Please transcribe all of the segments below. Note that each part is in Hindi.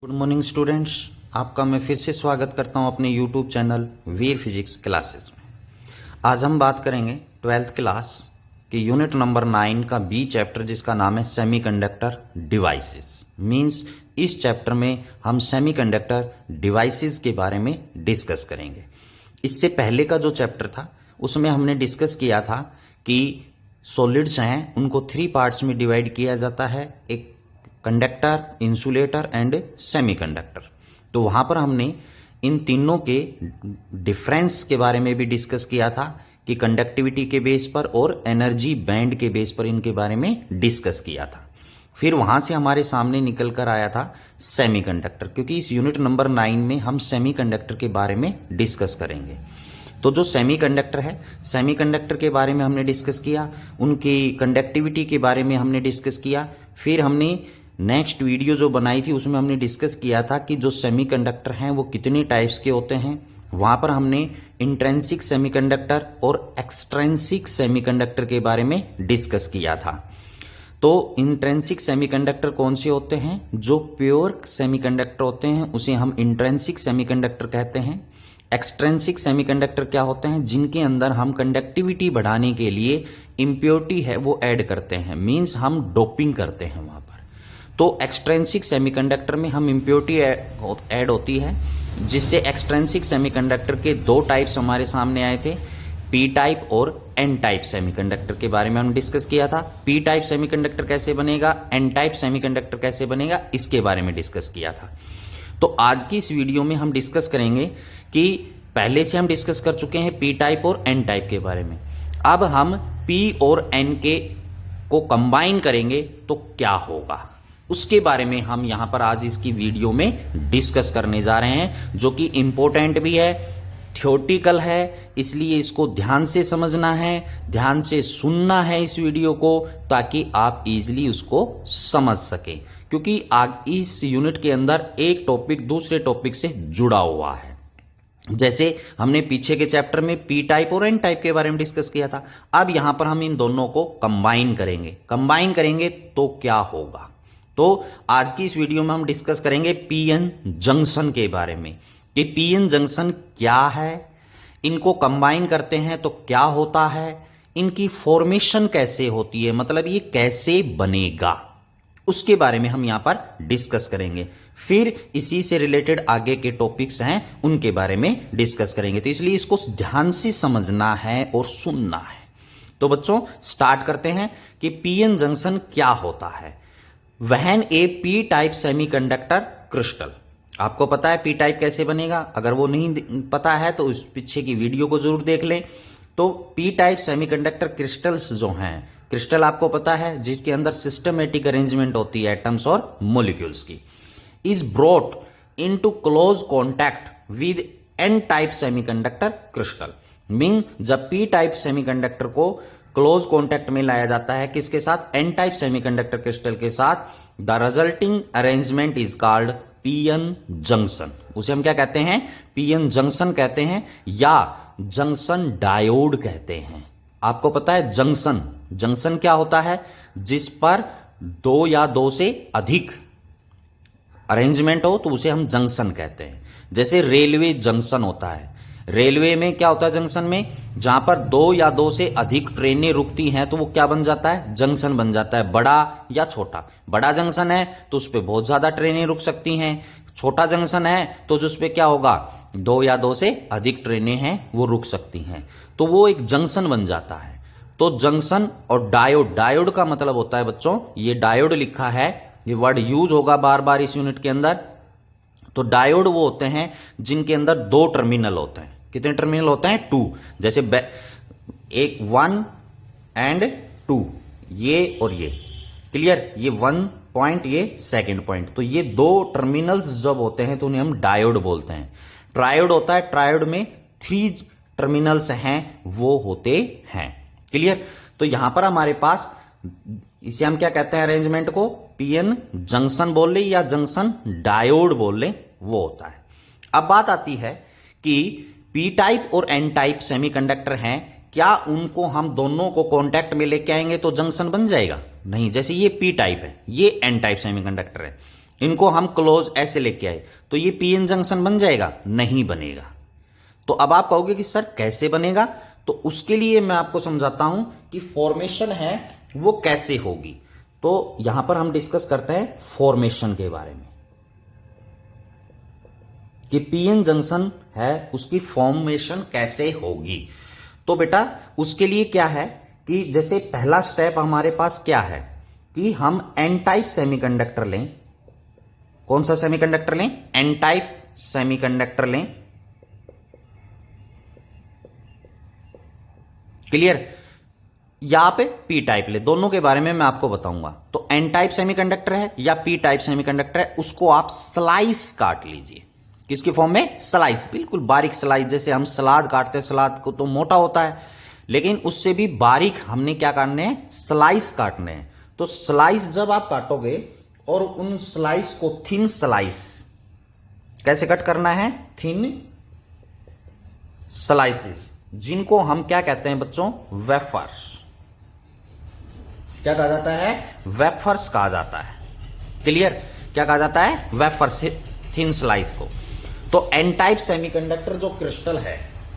गुड मॉर्निंग स्टूडेंट्स, आपका मैं फिर से स्वागत करता हूं अपने यूट्यूब चैनल वीर फिजिक्स क्लासेस में। आज हम बात करेंगे 12th क्लास के यूनिट नंबर 9 का बी चैप्टर, जिसका नाम है सेमीकंडक्टर डिवाइसेस। मींस इस चैप्टर में हम सेमीकंडक्टर डिवाइसेस के बारे में डिस्कस करेंगे। इससे पहले का जो चैप्टर था उसमें हमने डिस्कस किया था कि सॉलिड्स हैं उनको 3 पार्ट्स में डिवाइड किया जाता है, एक कंडक्टर, इंसुलेटर एंड सेमीकंडक्टर। तो वहां पर हमने इन तीनों के डिफरेंस के बारे में भी डिस्कस किया था कि कंडक्टिविटी के बेस पर और एनर्जी बैंड के बेस पर इनके बारे में डिस्कस किया था। फिर वहां से हमारे सामने निकल कर आया था सेमीकंडक्टर, क्योंकि इस यूनिट नंबर 9 में हम सेमीकंडक्टर के बारे में डिस्कस करेंगे। तो जो सेमीकंडक्टर है, सेमीकंडक्टर के बारे में हमने डिस्कस किया, उनकी कंडक्टिविटी के बारे में हमने डिस्कस किया। फिर हमने नेक्स्ट वीडियो जो बनाई थी उसमें हमने डिस्कस किया था कि जो सेमीकंडक्टर हैं वो कितने टाइप्स के होते हैं। वहां पर हमने इंट्रिंसिक सेमीकंडक्टर और एक्सट्रिंसिक सेमीकंडक्टर के बारे में डिस्कस किया था। तो इंट्रिंसिक सेमीकंडक्टर कौन से होते हैं? जो प्योर सेमीकंडक्टर होते हैं उसे हम इंट्रिंसिक सेमीकंडक्टर कहते हैं। एक्सट्रिंसिक सेमीकंडक्टर क्या होते हैं? जिनके अंदर हम कंडक्टिविटी बढ़ाने के लिए इम्प्योरिटी है वो ऐड करते हैं, मींस हम डोपिंग करते हैं वहां पर। तो एक्सट्रिंसिक सेमीकंडक्टर में हम इम्प्योरिटी ऐड होती है, जिससे एक्सट्रिंसिक सेमीकंडक्टर के 2 टाइप्स हमारे सामने आए थे, पी टाइप और एन टाइप सेमीकंडक्टर के बारे में हमने डिस्कस किया था। पी टाइप सेमीकंडक्टर कैसे बनेगा, एन टाइप सेमीकंडक्टर कैसे बनेगा, इसके बारे में डिस्कस किया था। तो आज की इस वीडियो में हम डिस्कस करेंगे कि पहले से हम डिस्कस कर चुके हैं पी टाइप और एन टाइप के बारे में। अब हम पी और एन के को कंबाइन करेंगे तो क्या होगा, उसके बारे में हम यहां पर आज इसकी वीडियो में डिस्कस करने जा रहे हैं, जो कि इंपॉर्टेंट भी है, थ्योरेटिकल है, इसलिए इसको ध्यान से समझना है, ध्यान से सुनना है इस वीडियो को, ताकि आप इजीली उसको समझ सकें। क्योंकि आज इस यूनिट के अंदर एक टॉपिक दूसरे टॉपिक से जुड़ा हुआ है। जैसे हमने पीछे के चैप्टर में पी टाइप और एन टाइप के बारे में डिस्कस किया था, अब यहां पर हम इन दोनों को कंबाइन करेंगे तो क्या होगा। तो आज की इस वीडियो में हम डिस्कस करेंगे पीएन जंक्शन के बारे में कि पीएन जंक्शन क्या है, इनको कंबाइन करते हैं तो क्या होता है, इनकी फॉर्मेशन कैसे होती है, मतलब ये कैसे बनेगा, उसके बारे में हम यहां पर डिस्कस करेंगे। फिर इसी से रिलेटेड आगे के टॉपिक्स हैं उनके बारे में डिस्कस करेंगे। तो इसलिए इसको ध्यान से समझना है और सुनना है। तो बच्चों स्टार्ट करते हैं कि पीएन जंक्शन क्या होता है। When a p type semiconductor crystal, आपको पता है पी टाइप कैसे बनेगा, अगर वो नहीं पता है तो उस पीछे की वीडियो को जरूर देख लें। तो पी टाइप सेमीकंडक्टर क्रिस्टल्स जो हैं, क्रिस्टल आपको पता है जिसके अंदर सिस्टमेटिक अरेंजमेंट होती है एटम्स और मॉलिक्यूल्स की, is brought into close contact with N type semiconductor crystal. Mean जब पी टाइप सेमीकंडक्टर को क्लोज कॉन्टैक्ट में लाया जाता है किसके साथ, एन टाइप सेमीकंडक्टर क्रिस्टल के साथ, the resulting arrangement is called PN junction. उसे हम क्या कहते हैं, पीएन जंक्शन कहते हैं या जंक्शन डायोड कहते हैं। आपको पता है जंक्शन क्या होता है, जिस पर 2 या 2 से अधिक अरेंजमेंट हो तो उसे हम जंक्शन कहते हैं। जैसे रेलवे जंक्शन होता है, रेलवे में क्या होता है जंक्शन में, जहां पर 2 या 2 से अधिक ट्रेनें रुकती हैं तो वो क्या बन जाता है, जंक्शन बन जाता है, बड़ा या छोटा। बड़ा जंक्शन है तो उस पर बहुत ज्यादा ट्रेनें रुक सकती हैं, छोटा जंक्शन है तो उस पर क्या होगा, 2 या 2 से अधिक ट्रेनें हैं वो रुक सकती हैं, तो वो एक जंक्शन बन जाता है। तो जंक्शन और डायोड का मतलब होता है बच्चों, ये डायोड लिखा है, ये वर्ड यूज होगा बार बार इस यूनिट के अंदर। तो डायोड वो होते हैं जिनके अंदर 2 टर्मिनल होते हैं। कितने टर्मिनल होते हैं, 2। जैसे एक 1 एंड 2, ये और ये, क्लियर, ये 1 पॉइंट, ये 2nd पॉइंट। तो ये 2 टर्मिनल्स जब होते हैं तो उन्हें हम डायोड बोलते हैं। ट्रायोड होता है, ट्रायोड में 3 टर्मिनल्स हैं वो होते हैं, क्लियर। तो यहां पर हमारे पास, इसे हम क्या कहते हैं अरेंजमेंट को, पीएन जंक्शन बोल ले या जंक्शन डायोड बोल ले, वो होता है। अब बात आती है कि पी टाइप और एन टाइप सेमीकंडक्टर हैं, क्या उनको हम दोनों को कांटेक्ट में लेके आएंगे तो जंक्शन बन जाएगा? नहीं। जैसे ये पी टाइप है, ये एन टाइप सेमीकंडक्टर है, इनको हम क्लोज ऐसे लेके आए तो ये पीएन जंक्शन बन जाएगा? नहीं बनेगा। तो अब आप कहोगे कि सर कैसे बनेगा, तो उसके लिए मैं आपको समझाता हूं कि फॉर्मेशन है वो कैसे होगी। तो यहां पर हम डिस्कस करते हैं फॉर्मेशन के बारे में कि पीएन जंक्शन है उसकी फॉर्मेशन कैसे होगी। तो बेटा उसके लिए क्या है कि जैसे पहला स्टेप हमारे पास क्या है कि हम एन टाइप सेमीकंडक्टर लें। कौन सा सेमीकंडक्टर लें? एन टाइप सेमीकंडक्टर लें। क्लियर? यहां पे पी टाइप ले, दोनों के बारे में मैं आपको बताऊंगा। तो एन टाइप सेमीकंडक्टर है या पी टाइप सेमीकंडक्टर है, उसको आप स्लाइस काट लीजिए। किसकी फॉर्म में? स्लाइस, बिल्कुल बारीक स्लाइस। जैसे हम सलाद काटते हैं, सलाद को तो मोटा होता है, लेकिन उससे भी बारीक हमने क्या काटने हैं? स्लाइस काटने हैं। तो स्लाइस जब आप काटोगे और उन स्लाइस को थिन स्लाइस कैसे कट करना है? थिन स्लाइसिस, जिनको हम क्या कहते हैं बच्चों? वेफर्स। क्या कहा जाता है? वेफर्स कहा जाता है। क्लियर? क्या कहा जाता है? वेफर्स, थिन स्लाइस को। तो एन टाइप सेमीकंडक्टर जो क्रिस्टल है,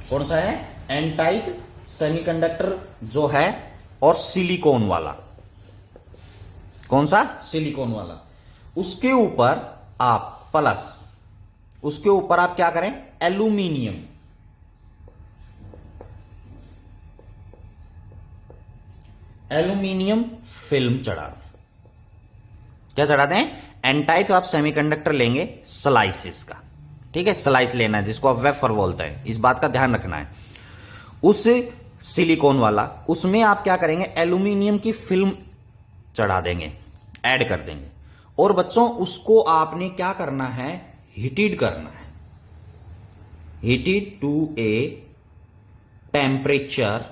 कौन सा है? एन टाइप सेमीकंडक्टर जो है, और सिलिकॉन वाला। कौन सा? सिलिकॉन वाला। उसके ऊपर आप प्लस, उसके ऊपर आप क्या करें? एल्यूमिनियम, एल्यूमिनियम फिल्म चढ़ा दें। क्या चढ़ा दें? एन टाइप आप सेमीकंडक्टर लेंगे स्लाइसिस का, ठीक है? स्लाइस लेना है जिसको आप वेफर बोलते हैं, इस बात का ध्यान रखना है। उस सिलिकॉन वाला, उसमें आप क्या करेंगे? एल्यूमिनियम की फिल्म चढ़ा देंगे, ऐड कर देंगे। और बच्चों उसको आपने क्या करना है? हीटेड करना है। Heated to a temperature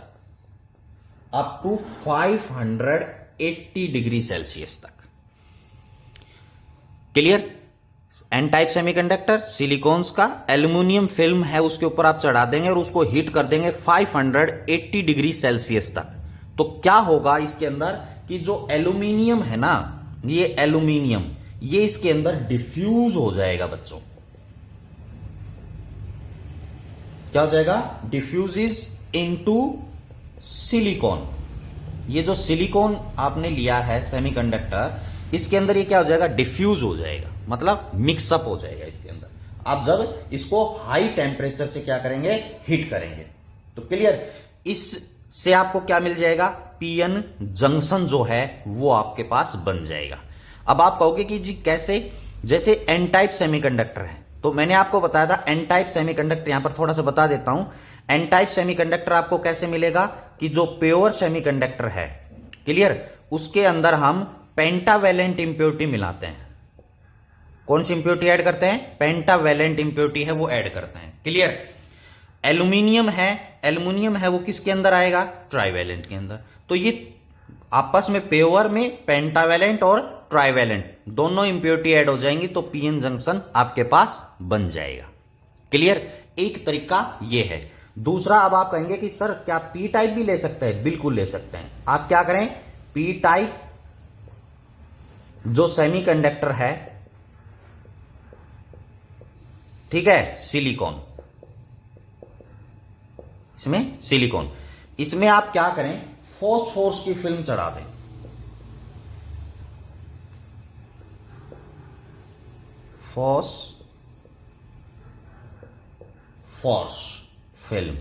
up to 580 degree Celsius तक। Clear? N type semiconductor silicons का, एल्यूमिनियम फिल्म है उसके ऊपर आप चढ़ा देंगे और उसको हीट कर देंगे 580 डिग्री सेल्सियस तक। तो क्या होगा इसके अंदर कि जो एल्यूमिनियम है ना, ये एल्यूमिनियम, ये इसके अंदर डिफ्यूज हो जाएगा बच्चों। क्या हो जाएगा? Diffuses into silicon. ये जो सिलिकॉन आपने लिया है सेमीकंडक्टर, इसके अंदर ये क्या हो जाएगा? डिफ्यूज हो जाएगा, मतलब मिक्सअप हो जाएगा इसके अंदर। आप जब इसको हाई टेम्परेचर से क्या करेंगे? हीट करेंगे। तो क्लियर? इससे आपको क्या मिल जाएगा? पीएन जंक्शन जो है वो आपके पास बन जाएगा। अब आप कहोगे कि जी कैसे? जैसे एन टाइप सेमीकंडक्टर है, तो मैंने आपको बताया था एन टाइप सेमीकंडक्टर, यहां पर थोड़ा सा बता देता हूं। एन टाइप सेमीकंडक्टर आपको कैसे मिलेगा कि जो प्योर सेमीकंडक्टर है, क्लियर, उसके अंदर हम पेंटावेलेंट इंप्योरिटी मिलाते हैं। कौन सी इंप्योरिटी ऐड करते हैं? पेंटावेलेंट इंप्योरिटी है वो ऐड करते हैं। क्लियर? एल्यूमिनियम है, एल्यूमिनियम है वो किसके अंदर आएगा? ट्राइवेलेंट के अंदर। तो ये आपस में प्योर में पेंटावेलेंट और ट्राइवेलेंट दोनों इंप्योरिटी ऐड हो जाएंगी, तो पीएन जंक्शन आपके पास बन जाएगा। क्लियर? एक तरीका ये है। दूसरा, अब आप कहेंगे कि सर क्या पी टाइप भी ले सकते हैं? बिल्कुल ले सकते हैं। आप क्या करें? पी टाइप जो सेमीकंडक्टर है, ठीक है, सिलिकॉन, इसमें सिलिकॉन, इसमें आप क्या करें? फॉस्फोरस की फिल्म चढ़ा दें। Phosphorus film.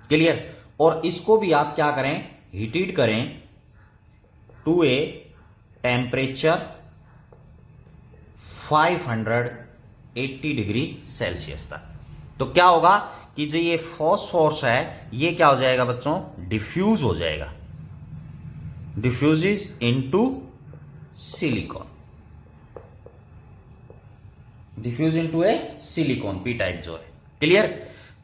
क्लियर? और इसको भी आप क्या करें? हीटेड करें to a temperature 580 degree Celsius तक। तो क्या होगा कि जो ये फॉस्फोरस है ये क्या हो जाएगा बच्चों? डिफ्यूज हो जाएगा, diffuses into silicon, diffuse into a silicon, P type जो है। क्लियर?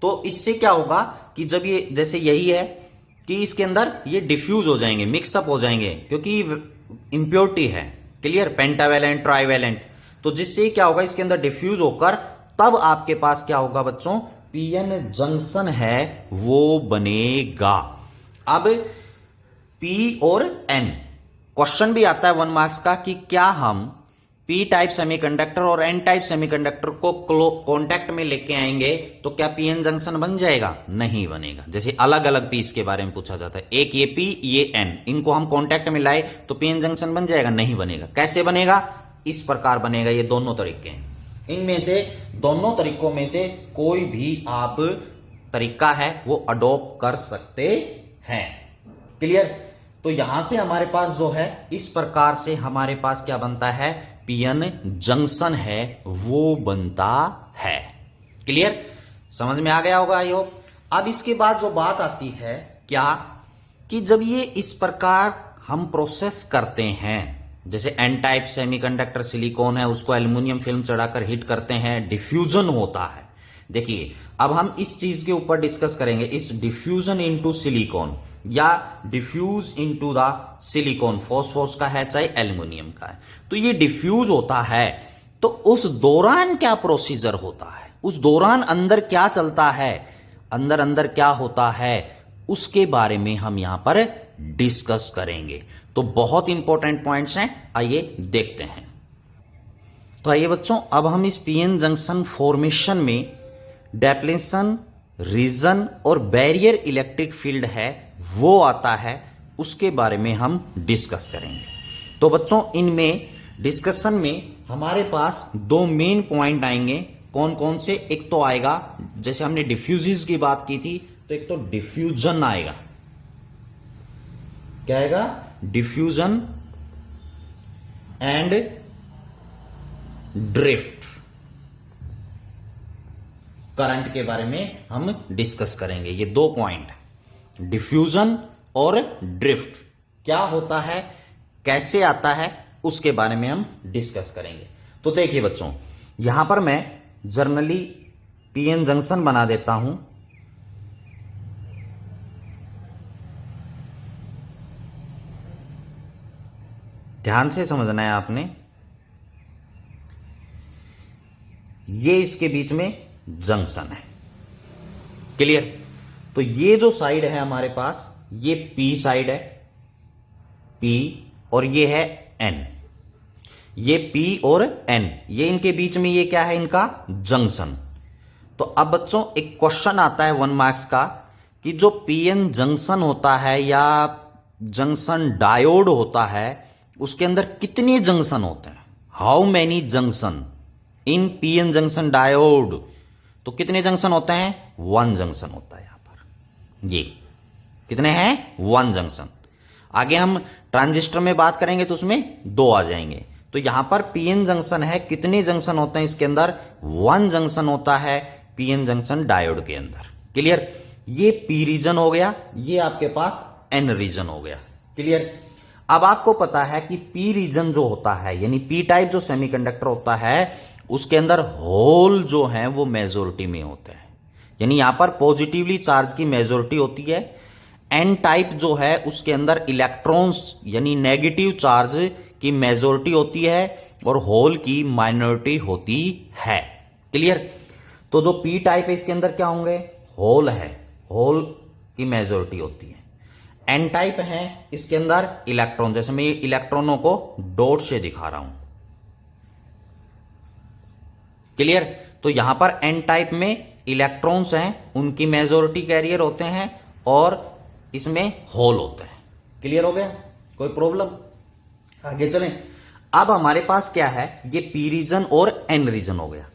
तो इससे क्या होगा कि जब ये, जैसे यही है कि इसके अंदर ये डिफ्यूज हो जाएंगे, मिक्सअप हो जाएंगे, क्योंकि इंप्योरिटी है। क्लियर? पेंटावेलेंट, ट्राइवेलेंट, तो जिससे क्या होगा? इसके अंदर डिफ्यूज होकर तब आपके पास क्या होगा बच्चों? पीएन जंक्शन है वो बनेगा। अब पी और एन, क्वेश्चन भी आता है 1 मार्क्स का कि क्या हम पी टाइप सेमीकंडक्टर और एन टाइप सेमीकंडक्टर को कांटेक्ट में लेके आएंगे तो क्या पीएन जंक्शन बन जाएगा? नहीं बनेगा। जैसे अलग अलग पीस के बारे में पूछा जाता है, एक ये पी ये एन, इनको हम कांटेक्ट में लाए तो पीएन जंक्शन बन जाएगा? नहीं बनेगा। कैसे बनेगा? इस प्रकार बनेगा। ये दोनों तरीके हैं, इनमें से दोनों तरीकों में से कोई भी आप तरीका है वो अडॉप्ट कर सकते हैं। क्लियर? तो यहां से हमारे पास जो है इस प्रकार से हमारे पास क्या बनता है? पीएन जंक्शन है वो बनता है। क्लियर? समझ में आ गया होगा आई होप। अब इसके बाद जो बात आती है क्या, कि जब ये इस प्रकार हम प्रोसेस करते हैं, जैसे एन टाइप सेमीकंडक्टर सिलिकॉन है उसको एल्युमिनियम फिल्म चढ़ाकर हीट करते हैं, डिफ्यूजन होता है। देखिए अब हम इस चीज के ऊपर डिस्कस करेंगे, इस डिफ्यूजन इनटू सिलिकॉन या diffuse into the silicon, phosphorus का है चाहे एल्युमिनियम का है, तो ये डिफ्यूज होता है तो उस दौरान क्या प्रोसीजर होता है, उस दौरान अंदर क्या चलता है, अंदर अंदर क्या होता है, उसके बारे में हम यहां पर डिस्कस करेंगे। तो बहुत इंपॉर्टेंट पॉइंट्स हैं, आइए देखते हैं। तो आइए बच्चों, अब हम इस पीएन जंक्शन फॉर्मेशन में डेप्लेशन, रीजन और बैरियर इलेक्ट्रिक फील्ड है वो आता है, उसके बारे में हम डिस्कस करेंगे। तो बच्चों इनमें डिस्कशन में हमारे पास दो मेन पॉइंट आएंगे। कौन कौन से? एक तो आएगा, जैसे हमने डिफ्यूजिस की बात की थी, तो एक तो डिफ्यूजन आएगा। क्या आएगा? Diffusion and drift. करंट के बारे में हम डिस्कस करेंगे। ये दो पॉइंट, डिफ्यूजन और ड्रिफ्ट, क्या होता है, कैसे आता है, उसके बारे में हम डिस्कस करेंगे। तो देखिए बच्चों, यहां पर मैं जर्नली पीएन जंक्शन बना देता हूं। ध्यान से समझना है आपने, ये इसके बीच में जंक्शन है। क्लियर? तो ये जो साइड है हमारे पास, ये पी साइड है, पी, और ये है एन। ये पी और एन, ये इनके बीच में ये क्या है? इनका जंक्शन। तो अब बच्चों एक क्वेश्चन आता है 1 मार्क्स का, कि जो पीएन जंक्शन होता है या जंक्शन डायोड होता है, उसके अंदर कितने जंक्शन होते हैं? How many junction in PN junction diode? तो कितने जंक्शन होते हैं? 1 जंक्शन होता है यहां पर। ये कितने हैं? 1 जंक्शन। आगे हम ट्रांजिस्टर में बात करेंगे तो उसमें 2 आ जाएंगे। तो यहां पर पीएन जंक्शन है, कितने जंक्शन होते हैं इसके अंदर? 1 जंक्शन होता है पीएन जंक्शन डायोड के अंदर। क्लियर? ये पी रीजन हो गया, ये आपके पास एन रीजन हो गया। क्लियर? अब आपको पता है कि पी रीजन जो होता है, यानी पी टाइप जो सेमीकंडक्टर होता है, उसके अंदर होल जो है वो मेजोरिटी में होते हैं, यानी यहां पर पॉजिटिवली चार्ज की मेजोरिटी होती है। एन टाइप जो है उसके अंदर इलेक्ट्रॉन्स यानी नेगेटिव चार्ज की मेजोरिटी होती है और होल की माइनॉरिटी होती है। क्लियर? तो जो पी टाइप है इसके अंदर क्या होंगे? होल है, होल की मेजोरिटी होती है। एन टाइप है इसके अंदर इलेक्ट्रॉन, जैसे मैं इलेक्ट्रॉनों को डॉट से दिखा रहा हूं। क्लियर? तो यहां पर एन टाइप में इलेक्ट्रॉन्स हैं, उनकी मेजोरिटी कैरियर होते हैं और इसमें होल होते हैं। क्लियर हो गया? कोई प्रॉब्लम? आगे चलें। अब हमारे पास क्या है? ये पी रीजन और एन रीजन हो गया।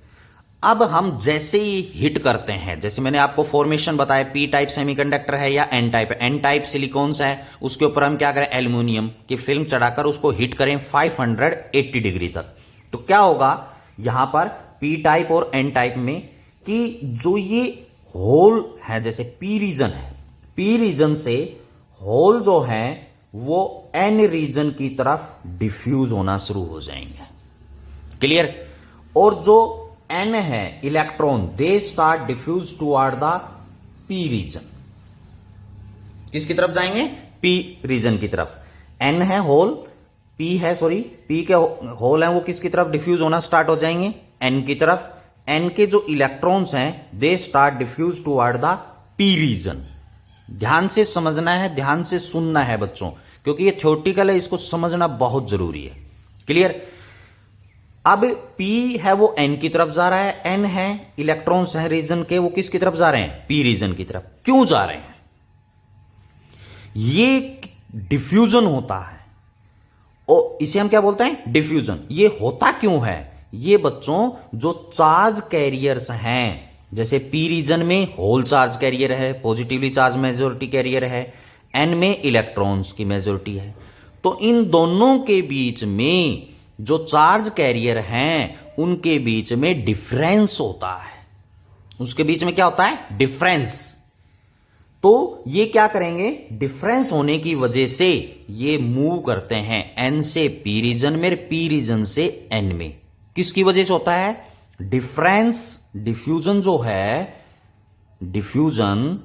अब हम जैसे ही हिट करते हैं, जैसे मैंने आपको फॉर्मेशन बताया, पी टाइप सेमीकंडक्टर है या N type, N type silicons है, उसके ऊपर हम क्या करें? एल्युमिनियम की फिल्म चढ़ाकर उसको हिट करें 580 डिग्री तक। तो क्या होगा यहां पर पी टाइप और एन टाइप में, कि जो ये होल है, जैसे पी रीजन है, पी रीजन से होल जो है वो एन रीजन की तरफ डिफ्यूज होना शुरू हो जाएंगे। क्लियर? और जो एन है electron, they start diffuse toward the P region. किसकी तरफ जाएंगे? पी रीजन की तरफ। एन है होल, पी है, सॉरी, पी के होल है वो किसकी तरफ डिफ्यूज होना स्टार्ट हो जाएंगे? एन की तरफ। एन के जो इलेक्ट्रॉन्स हैं they start diffuse toward the P region. ध्यान से समझना है, ध्यान से सुनना है बच्चों, क्योंकि ये थ्योरेटिकल है, इसको समझना बहुत जरूरी है। क्लियर? अब P है वो N की तरफ जा रहा है, N है इलेक्ट्रॉन्स हैं रीजन के, वो किसकी तरफ जा रहे हैं? P रीजन की तरफ। क्यों जा रहे हैं? ये डिफ्यूजन होता है और इसे हम क्या बोलते हैं? डिफ्यूजन। ये होता क्यों है? ये बच्चों जो चार्ज कैरियर्स हैं, जैसे P रीजन में होल चार्ज कैरियर है, पॉजिटिवली चार्ज मेजॉरिटी कैरियर है, N में इलेक्ट्रॉन्स की मेजॉरिटी है, तो इन दोनों के बीच में जो चार्ज कैरियर हैं उनके बीच में डिफरेंस होता है। उसके बीच में क्या होता है? डिफरेंस। तो ये क्या करेंगे? डिफरेंस होने की वजह से ये मूव करते हैं N से P रीजन में, P रीजन से N में। किसकी वजह से होता है? डिफरेंस। डिफ्यूजन जो है, डिफ्यूजन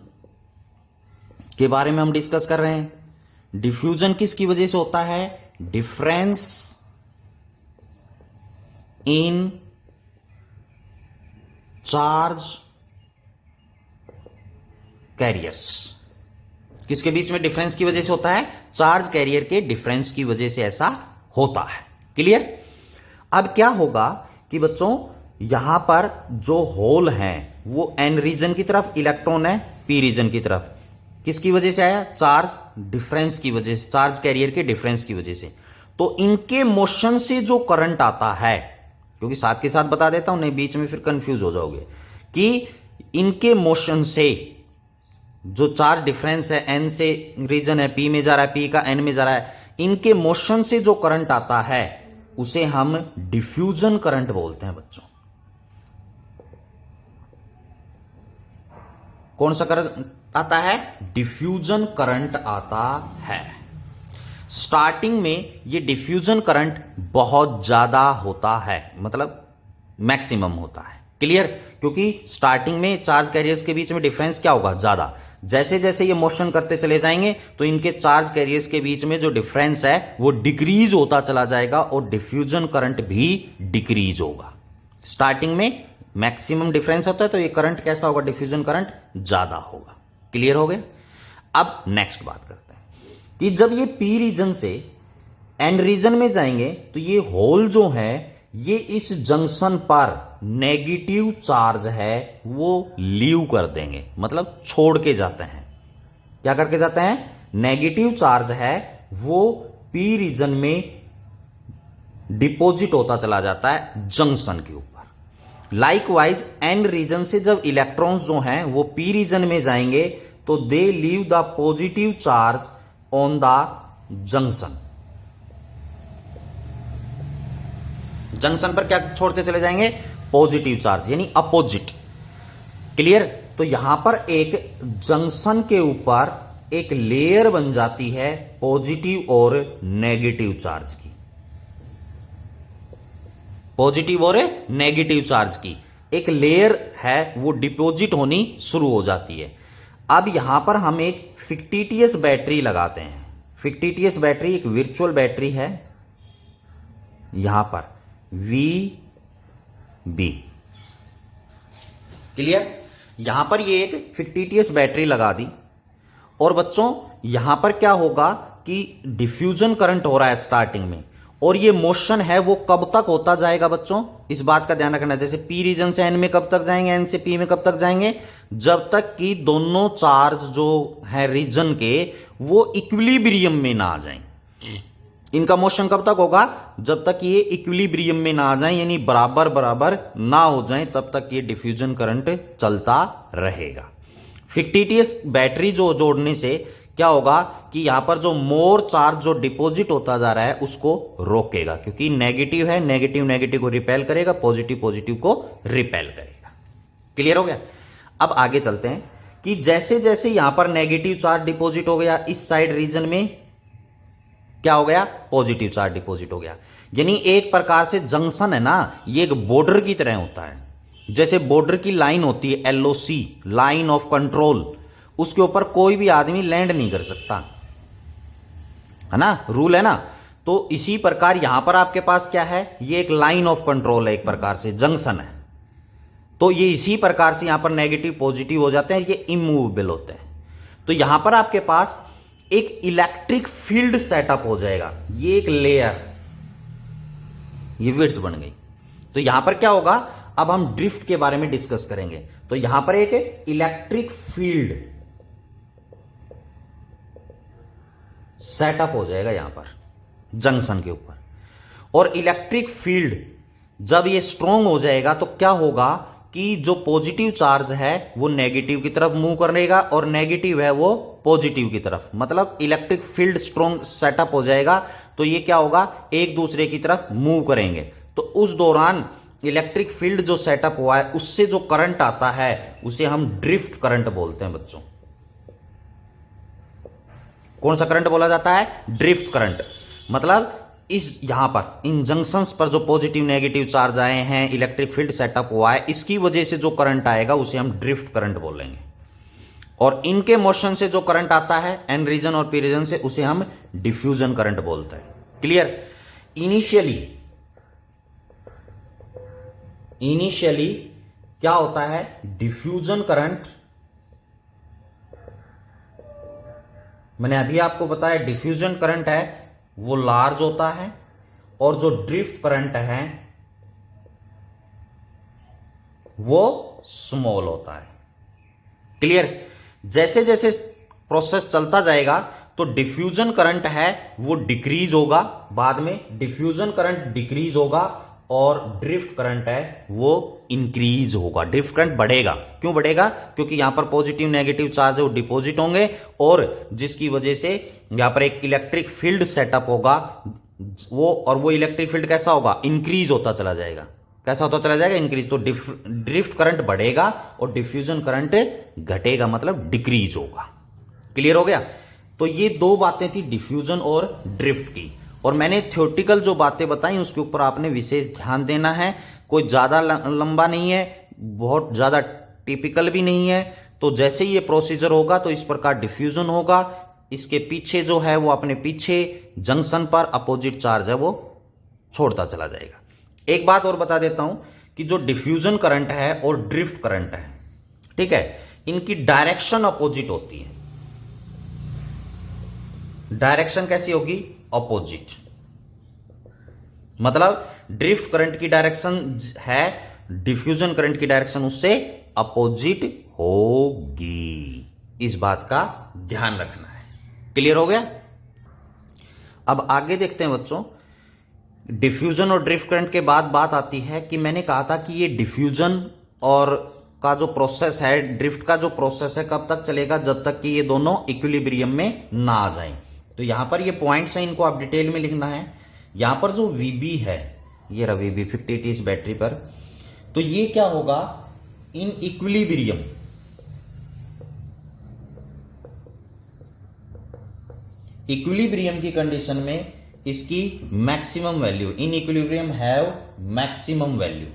के बारे में हम डिस्कस कर रहे हैं। डिफ्यूजन किसकी वजह से होता है? Difference in charge carriers. किसके बीच में डिफरेंस की वजह से होता है? चार्ज कैरियर के डिफरेंस की वजह से ऐसा होता है। क्लियर? अब क्या होगा कि बच्चों यहां पर जो होल हैं वो N रीजन की तरफ, इलेक्ट्रॉन है P रीजन की तरफ। किसकी वजह से आया? चार्ज डिफरेंस की वजह से, चार्ज कैरियर के डिफरेंस की वजह से। तो इनके मोशन से जो करंट आता है, क्योंकि साथ के साथ बता देता हूं, नहीं बीच में फिर कंफ्यूज हो जाओगे, कि इनके मोशन से जो चार्ज डिफरेंस है, N से रीजन है P में जा रहा है, P का N में जा रहा है, इनके मोशन से जो करंट आता है उसे हम डिफ्यूजन करंट बोलते हैं बच्चों। कौन सा करंट आता है? डिफ्यूजन करंट आता है। स्टार्टिंग में ये डिफ्यूजन करंट बहुत ज्यादा होता है, मतलब मैक्सिमम होता है। क्लियर? क्योंकि स्टार्टिंग में चार्ज कैरियर्स के बीच में डिफरेंस क्या होगा? ज्यादा। जैसे जैसे ये मोशन करते चले जाएंगे तो इनके चार्ज कैरियर्स के बीच में जो डिफरेंस है वो डिक्रीज होता चला जाएगा और डिफ्यूजन करंट भी डिक्रीज होगा। स्टार्टिंग में मैक्सिमम डिफरेंस होता है तो ये करंट कैसा होगा? डिफ्यूजन करंट ज्यादा होगा। क्लियर हो गया? अब नेक्स्ट बात करते हैं कि जब ये P रीजन से N रीजन में जाएंगे तो ये होल जो है ये इस जंक्शन पर नेगेटिव चार्ज है वो लीव कर देंगे, मतलब छोड़ के जाते हैं। क्या करके जाते हैं? नेगेटिव चार्ज है वो P रीजन में डिपॉजिट होता चला जाता है जंक्शन के ऊपर। लाइकवाइज N रीजन से जब इलेक्ट्रॉन्स जो हैं वो P रीजन में जाएंगे तो they leave the positive charge on the junction. Junction पर क्या छोड़ते चले जाएंगे? पॉजिटिव चार्ज, यानी अपोजिट। क्लियर? तो यहां पर एक जंक्शन के ऊपर एक लेयर बन जाती है पॉजिटिव और नेगेटिव चार्ज की। पॉजिटिव और नेगेटिव चार्ज की एक लेयर है वो डिपॉजिट होनी शुरू हो जाती है। अब यहां पर हम एक फिक्टिटियस बैटरी लगाते हैं। फिक्टिटियस बैटरी एक वर्चुअल बैटरी है, यहां पर VB। क्लियर? यहां पर ये एक फिक्टिटियस बैटरी लगा दी और बच्चों यहां पर क्या होगा कि डिफ्यूजन करंट हो रहा है स्टार्टिंग में, और ये मोशन है वो कब तक होता जाएगा बच्चों? इस बात का ध्यान रखना। जैसे P रीजन से N में कब तक जाएंगे, N से P में कब तक जाएंगे? जब तक कि दोनों चार्ज जो है रीजन के वो इक्विलिब्रियम में ना आ जाएं। इनका मोशन कब तक होगा? जब तक ये इक्विलिब्रियम में ना आ जाएं, यानी बराबर बराबर ना हो जाएं, तब तक ये डिफ्यूजन करंट चलता रहेगा। फिक्टिटियस बैटरी जो जोड़ने से क्या होगा कि यहां पर जो मोर चार्ज जो डिपॉजिट होता जा रहा है उसको रोकेगा, क्योंकि नेगेटिव है, नेगेटिव नेगेटिव को रिपेल करेगा, पॉजिटिव पॉजिटिव को रिपेल करेगा। क्लियर हो गया? अब आगे चलते हैं कि जैसे जैसे यहां पर नेगेटिव चार्ज डिपॉजिट हो गया, इस साइड रीजन में क्या हो गया? पॉजिटिव चार्ज डिपॉजिट हो गया। यानी एक प्रकार से जंक्शन है ना, ये एक बॉर्डर की तरह होता है। जैसे बॉर्डर की लाइन होती है LOC, लाइन ऑफ कंट्रोल, उसके ऊपर कोई भी आदमी लैंड नहीं कर सकता, है ना, रूल है ना। तो इसी प्रकार यहां पर आपके पास क्या है? ये एक लाइन ऑफ कंट्रोल है, एक प्रकार से जंक्शन है। तो ये इसी प्रकार से यहां पर नेगेटिव पॉजिटिव हो जाते हैं, ये इमूवेबल होते हैं। तो यहां पर आपके पास एक इलेक्ट्रिक फील्ड सेटअप हो जाएगा। ये एक लेयर, ये विड्थ बन गई। तो यहां पर क्या होगा, अब हम ड्रिफ्ट के बारे में डिस्कस करेंगे। तो यहां पर एक इलेक्ट्रिक फील्ड सेटअप हो जाएगा यहां पर जंक्शन के ऊपर, और इलेक्ट्रिक फील्ड जब ये स्ट्रांग हो जाएगा तो क्या होगा कि जो पॉजिटिव चार्ज है वो नेगेटिव की तरफ मूव करेगा और नेगेटिव है वो पॉजिटिव की तरफ, मतलब इलेक्ट्रिक फील्ड स्ट्रांग सेटअप हो जाएगा। तो ये क्या होगा, एक दूसरे की तरफ मूव करेंगे। तो उस दौरान इलेक्ट्रिक फील्ड जो सेटअप हुआ है उससे जो करंट आता है उसे हम ड्रिफ्ट करंट बोलते हैं बच्चों। कौन सा करंट बोला जाता है, ड्रिफ्ट करंट। मतलब इस यहां पर इन जंक्शंस पर जो पॉजिटिव नेगेटिव चार्ज आए हैं, इलेक्ट्रिक फील्ड सेटअप हुआ है, इसकी वजह से जो करंट आएगा उसे हम ड्रिफ्ट करंट बोलेंगे। और इनके मोशन से जो करंट आता है एन रीजन और पी रीजन से, उसे हम डिफ्यूजन करंट बोलते हैं। क्लियर। इनिशियली क्या होता है, डिफ्यूजन करंट, मैंने अभी आपको बताया डिफ्यूजन करंट है वो लार्ज होता है, और जो ड्रिफ्ट करंट है वो स्मॉल होता है। क्लियर। जैसे जैसे प्रोसेस चलता जाएगा तो डिफ्यूजन करंट है वो डिक्रीज होगा, बाद में डिफ्यूजन करंट डिक्रीज होगा, और ड्रिफ्ट करंट है वो इंक्रीज होगा। ड्रिफ्ट करंट बढ़ेगा, क्यों बढ़ेगा, क्योंकि यहां पर पॉजिटिव नेगेटिव चार्ज है वो डिपॉजिट होंगे, और जिसकी वजह से यहां पर एक इलेक्ट्रिक फील्ड सेटअप होगा वो इलेक्ट्रिक फील्ड कैसा होगा, इंक्रीज होता चला जाएगा। कैसा होता चला जाएगा, इंक्रीज। तो ड्रिफ्ट करंट बढ़ेगा और डिफ्यूजन करंट घटेगा, मतलब डिक्रीज होगा। क्लियर हो गया। तो ये दो बातें थी डिफ्यूजन और ड्रिफ्ट की, और मैंने थ्योरेटिकल जो बातें बताई उसके ऊपर आपने विशेष ध्यान देना है। कोई ज्यादा लंबा नहीं है, बहुत ज्यादा टिपिकल भी नहीं है। तो जैसे ही ये प्रोसीजर होगा तो इस प्रकार डिफ्यूजन होगा, इसके पीछे जो है वो अपने पीछे जंक्शन पर अपोजिट चार्ज है वो छोड़ता चला जाएगा। एक बात और बता देता हूं कि जो डिफ्यूजन करंट है और ड्रिफ्ट करंट है, ठीक है, इनकी डायरेक्शन अपोजिट होती है। डायरेक्शन कैसी होगी, अपोजिट। मतलब ड्रिफ्ट करंट की डायरेक्शन है, डिफ्यूजन करंट की डायरेक्शन उससे अपोजिट होगी। इस बात का ध्यान रखना है। क्लियर हो गया। अब आगे देखते हैं बच्चों, डिफ्यूजन और ड्रिफ्ट करंट के बाद बात आती है कि मैंने कहा था कि ये डिफ्यूजन और का जो प्रोसेस है, ड्रिफ्ट का जो प्रोसेस है, कब तक चलेगा, जब तक कि ये दोनों इक्विलिब्रियम में ना आ जाएं। तो यहां पर ये पॉइंट्स हैं, इनको आप डिटेल में लिखना है। यहां पर जो VB है, ये रहा VB 50T इस बैटरी पर, तो ये क्या होगा, इन इक्विलिब्रियम की कंडीशन में इसकी maximum value, in equilibrium have maximum value.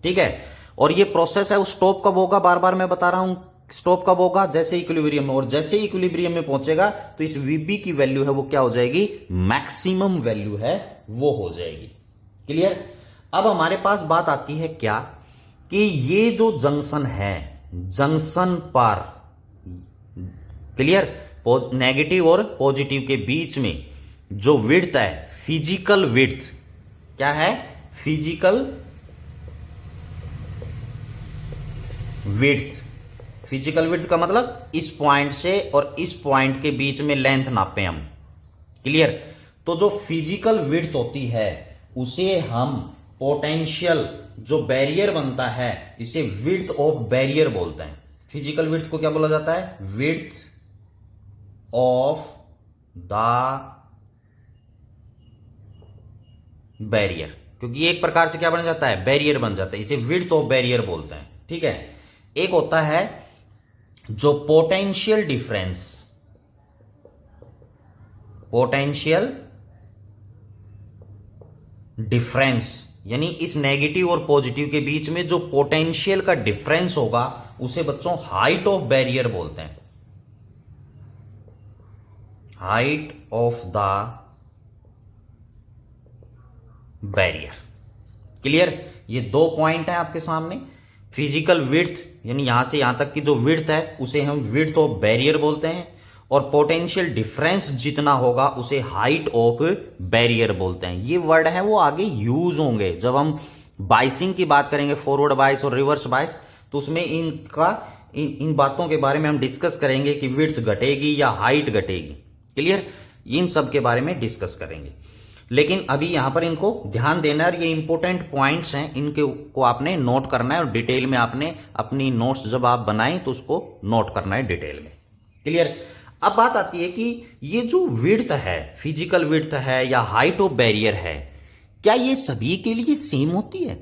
ठीक है। और ये प्रोसेस है वो स्टॉप कब होगा, बार बार मैं बता रहा हूं, स्टॉप कब होगा, जैसे इक्विलिब्रियम में, और जैसे इक्विलिब्रियम में पहुंचेगा तो इस VB की वैल्यू है वो क्या हो जाएगी, मैक्सिमम वैल्यू है वो हो जाएगी। क्लियर। अब हमारे पास बात आती है क्या, कि ये जो जंक्शन है, जंक्शन पर, क्लियर, नेगेटिव और पॉजिटिव के बीच में जो विड्थ है, फिजिकल विड्थ क्या है, फिजिकल विड्थ। फिजिकल विड्थ का मतलब इस पॉइंट से और इस पॉइंट के बीच में लेंथ नापे हम। क्लियर। तो जो फिजिकल विड्थ होती है उसे हम पोटेंशियल, जो बैरियर बनता है, इसे विड्थ ऑफ बैरियर बोलते हैं। फिजिकल विड्थ को क्या बोला जाता है, विड्थ ऑफ द बैरियर, क्योंकि एक प्रकार से क्या बन जाता है, बैरियर बन जाता है, इसे विड्थ ऑफ बैरियर बोलते हैं। ठीक है। एक होता है जो पोटेंशियल डिफरेंस, पोटेंशियल डिफरेंस, यानी इस नेगेटिव और पॉजिटिव के बीच में जो पोटेंशियल का डिफरेंस होगा उसे बच्चों हाइट ऑफ बैरियर बोलते हैं, height of the barrier. Clear. ये दो पॉइंट है आपके सामने। फिजिकल विड्थ यानी यहां से यहां तक की जो विड्थ है उसे हम विड्थ ऑफ बैरियर बोलते हैं, और पोटेंशियल डिफरेंस जितना होगा उसे हाइट ऑफ बैरियर बोलते हैं। ये वर्ड है वो आगे यूज होंगे जब हम बाइसिंग की बात करेंगे, फॉरवर्ड बाइस और रिवर्स बाइस, तो उसमें इन बातों के बारे में हम डिस्कस करेंगे कि विड्थ घटेगी या हाइट घटेगी। क्लियर? इन सब के बारे में डिस्कस करेंगे, लेकिन अभी यहां पर इनको ध्यान देना है और ये इंपॉर्टेंट पॉइंट्स हैं, इनके को आपने नोट करना है और डिटेल में आपने अपनी नोट्स जब आप बनाएं तो उसको नोट करना है डिटेल में। क्लियर? अब बात आती है कि ये जो विड्थ है, फिजिकल विड्थ है या हाइट ऑफ बैरियर है, क्या ये सभी के लिए सेम होती है?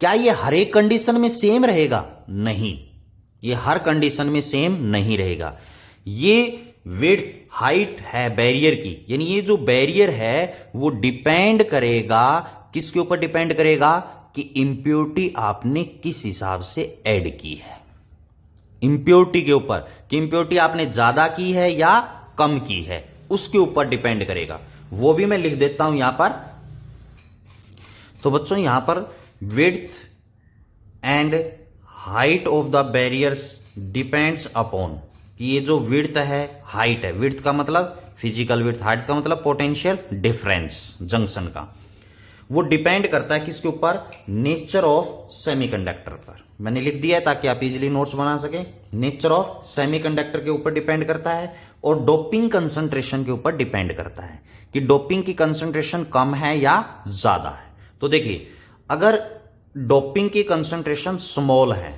क्या ये हर एक कंडीशन में सेम रहेगा? नहीं, ये हर कंडीशन में सेम नहीं रहेगा। ये विड्थ हाइट है बैरियर की, यानी ये जो बैरियर है वो डिपेंड करेगा, किसके ऊपर डिपेंड करेगा कि इंप्योरिटी आपने किस हिसाब से ऐड की है। इंप्योरिटी के ऊपर कि इंप्योरिटी आपने ज्यादा की है या कम की है, उसके ऊपर डिपेंड करेगा। वो भी मैं लिख देता हूं यहां पर। तो बच्चों यहां पर width and height of the barriers depends upon, कि ये जो विड्थ है, हाइट है, विड्थ का मतलब फिजिकल विड्थ, हाइट का मतलब पोटेंशियल डिफरेंस जंक्शन का, वो डिपेंड करता है किसके ऊपर? नेचर ऑफ सेमीकंडक्टर पर। मैंने लिख दिया है ताकि आप इजीली नोट्स बना सके। नेचर ऑफ सेमीकंडक्टर के ऊपर डिपेंड करता है और डोपिंग कंसंट्रेशन के ऊपर डिपेंड करता है कि डोपिंग की कंसंट्रेशन कम है या ज्यादा है। तो देखिए, अगर डोपिंग की कंसंट्रेशन स्मॉल है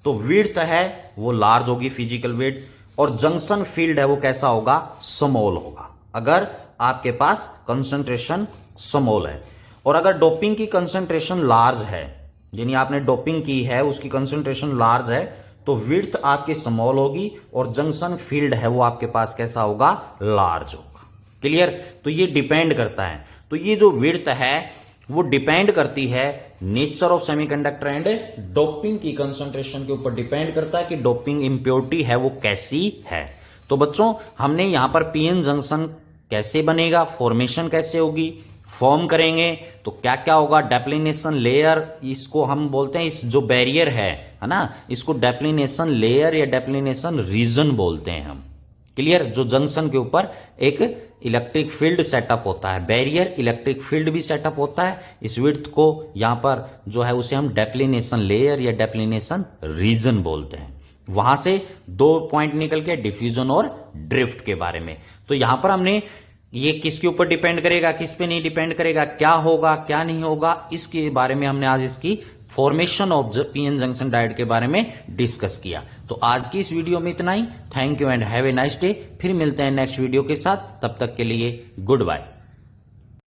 तो विड्थ है वो लार्ज होगी, फिजिकल विड्थ, और जंक्शन फील्ड है वो कैसा होगा? स्मॉल होगा, अगर आपके पास कंसंट्रेशन स्मॉल है। और अगर डोपिंग की कंसंट्रेशन लार्ज है, यानी आपने डोपिंग की है उसकी कंसंट्रेशन लार्ज है, तो विड्थ आपकी स्मॉल होगी और जंक्शन फील्ड है वो आपके पास कैसा होगा? लार्ज होगा। क्लियर? तो ये डिपेंड करता है। तो ये जो विड्थ है वो डिपेंड करती है nature of semiconductor and doping की कंसंट्रेशन के ऊपर डिपेंड करता है कि डोपिंग इंप्योरिटी है वो कैसी है। तो बच्चों हमने यहां पर पीएन जंक्शन कैसे बनेगा, फॉर्मेशन कैसे होगी, फॉर्म करेंगे तो क्या क्या होगा? डेप्लिनेशन लेयर, इसको हम बोलते हैं, इस जो बैरियर है ना, इसको डेप्लिनेशन लेयर या डेप्लिनेशन रीजन बोलते हैं हम। क्लियर? जो जंक्शन के ऊपर एक इलेक्ट्रिक फील्ड सेटअप होता है, बैरियर इलेक्ट्रिक फील्ड भी सेटअप होता है। इस विड्थ को यहां पर जो है उसे हम डेप्लिनेशन लेयर या डेप्लिनेशन रीजन बोलते हैं। वहां से दो पॉइंट निकल के डिफ्यूजन और ड्रिफ्ट के बारे में। तो यहां पर हमने ये किसके ऊपर डिपेंड करेगा, किस पे नहीं डिपेंड करेगा, क्या होगा क्या नहीं होगा, इसके बारे में हमने आज इसकी formation of PN junction diode के बारे में डिस्कस किया। तो आज की इस वीडियो में इतना ही। Thank you and have a nice day. फिर मिलते हैं नेक्स्ट वीडियो के साथ, तब तक के लिए गुड बाय।